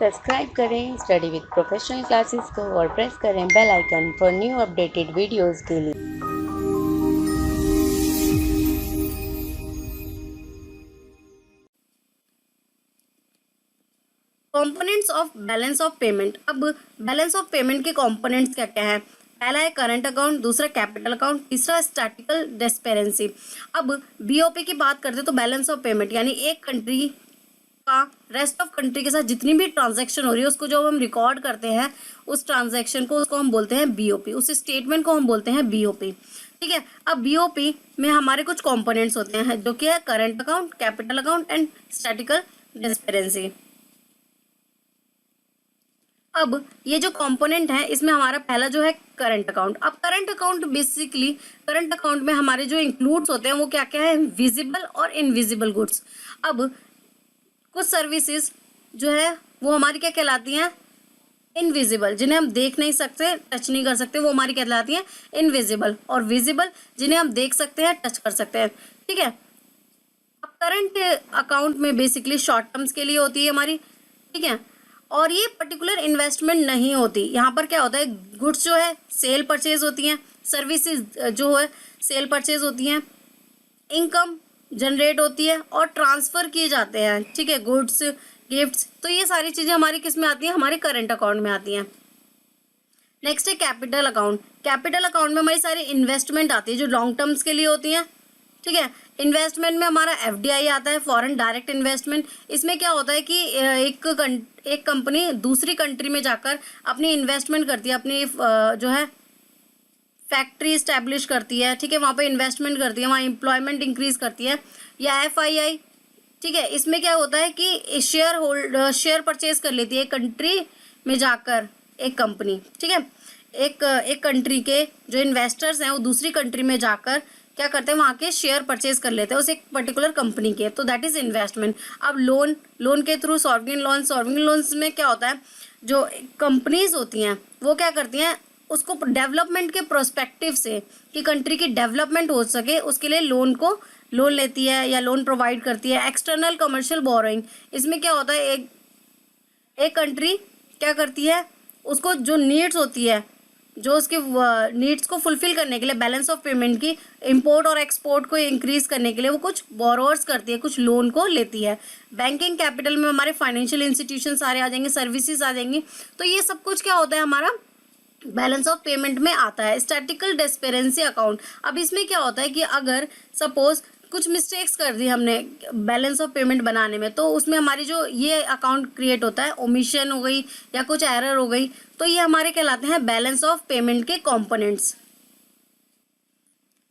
Subscribe करें study with professional classes को और प्रेस करें bell icon for new updated videos के लिए। Components of balance of payment. अब बैलेंस ऑफ पेमेंट के कंपोनेंट्स क्या क्या है? पहला है करंट अकाउंट, दूसरा कैपिटल अकाउंट, तीसरा स्टैटिकल डिस्पेरेंसी। अब बीओपी की बात करते हैं तो बैलेंस ऑफ पेमेंट यानी एक कंट्री का रेस्ट ऑफ कंट्री के साथ जितनी भी ट्रांजैक्शन हो रही है उसको जो हम रिकॉर्ड करते हैं उस ट्रांजैक्शन को उसको हम बोलते हैं बीओपी, उस स्टेटमेंट को हम बोलते हैं बीओपी। ठीक है। अब बीओपी में हमारे कुछ कंपोनेंट्स होते हैं जो कि है current account, capital account and statical discrepancy. अब ये जो कंपोनेंट है इसमें हमारा पहला जो है करंट अकाउंट। अब current account basically current account में हमारे जो इंक्लूड्स होते हैं वो क्या क्या है? विजिबल और इनविजिबल गुड्स। अब कुछ सर्विसेज जो है वो हमारी क्या कहलाती हैं? इनविजिबल, जिन्हें हम देख नहीं सकते, टच नहीं कर सकते, वो हमारी कहलाती हैं इनविजिबल। और विजिबल, जिन्हें हम देख सकते हैं, टच कर सकते हैं। ठीक है। अब करंट अकाउंट में बेसिकली शॉर्ट टर्म्स के लिए होती है हमारी। ठीक है। और ये पर्टिकुलर इन्वेस्टमेंट नहीं होती। यहाँ पर क्या होता है? गुड्स जो है सेल परचेज होती हैं, सर्विसेज जो है सेल परचेज होती हैं, इनकम जनरेट होती है और ट्रांसफ़र किए जाते हैं। ठीक है। गुड्स, गिफ्ट्स, तो ये सारी चीज़ें हमारी किस में आती हैं? हमारे करंट अकाउंट में आती हैं। नेक्स्ट है कैपिटल अकाउंट। कैपिटल अकाउंट में हमारी सारी इन्वेस्टमेंट आती है जो लॉन्ग टर्म्स के लिए होती हैं। ठीक है। इन्वेस्टमेंट में हमारा एफडीआई आता है, फॉरेन डायरेक्ट इन्वेस्टमेंट। इसमें क्या होता है कि एक कंपनी दूसरी कंट्री में जाकर अपनी इन्वेस्टमेंट करती है, अपनी जो है फैक्ट्री इस्टेब्लिश करती है। ठीक है। वहाँ पे इन्वेस्टमेंट करती है, वहाँ एम्प्लॉयमेंट इंक्रीज करती है। या एफआईआई। ठीक है। इसमें क्या होता है कि शेयर परचेज कर लेती है एक कंट्री में जाकर एक कंपनी। ठीक है। एक कंट्री के जो इन्वेस्टर्स हैं वो दूसरी कंट्री में जाकर क्या करते हैं? वहाँ के शेयर परचेज कर लेते हैं उस एक पर्टिकुलर कंपनी के, तो दैट इज इन्वेस्टमेंट। अब लोन के थ्रू सॉवरिन लोन्स में क्या होता है? जो कंपनीज होती हैं वो क्या करती हैं? उसको डेवलपमेंट के प्रोस्पेक्टिव से कि कंट्री की डेवलपमेंट हो सके उसके लिए लोन लेती है या लोन प्रोवाइड करती है। एक्सटर्नल कमर्शियल बोरोइंग, इसमें क्या होता है? एक कंट्री क्या करती है? उसको जो नीड्स होती है, जो उसके नीड्स को फुलफिल करने के लिए बैलेंस ऑफ पेमेंट की, इंपोर्ट और एक्सपोर्ट को इंक्रीज करने के लिए वो कुछ बोरोवर्स करती है, कुछ लोन को लेती है। बैंकिंग कैपिटल में हमारे फाइनेंशियल इंस्टीट्यूशन सारे आ जाएंगे, सर्विसेज आ जाएंगी। तो ये सब कुछ क्या होता है? हमारा बैलेंस ऑफ पेमेंट में आता है। Statical discrepancy account. अब इसमें क्या होता है कि अगर सपोज कुछ मिस्टेक्स कर दी हमने बैलेंस ऑफ पेमेंट बनाने में, तो उसमें हमारी जो ये अकाउंट क्रिएट होता है, ओमिशन हो गई या कुछ एरर हो गई, तो ये हमारे कहलाते हैं बैलेंस ऑफ पेमेंट के कंपोनेंट्स।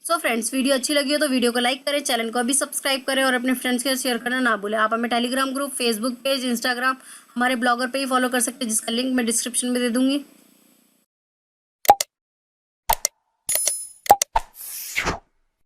सो फ्रेंड्स, वीडियो अच्छी लगी हो तो वीडियो को लाइक करें, चैनल को अभी सब्सक्राइब करें और अपने फ्रेंड्स के साथ शेयर करना ना भूलें। आप हमें Telegram group, Facebook page, Instagram, हमारे ब्लॉगर पे ही फॉलो कर सकते हैं जिसका लिंक मैं डिस्क्रिप्शन में दे दूंगी।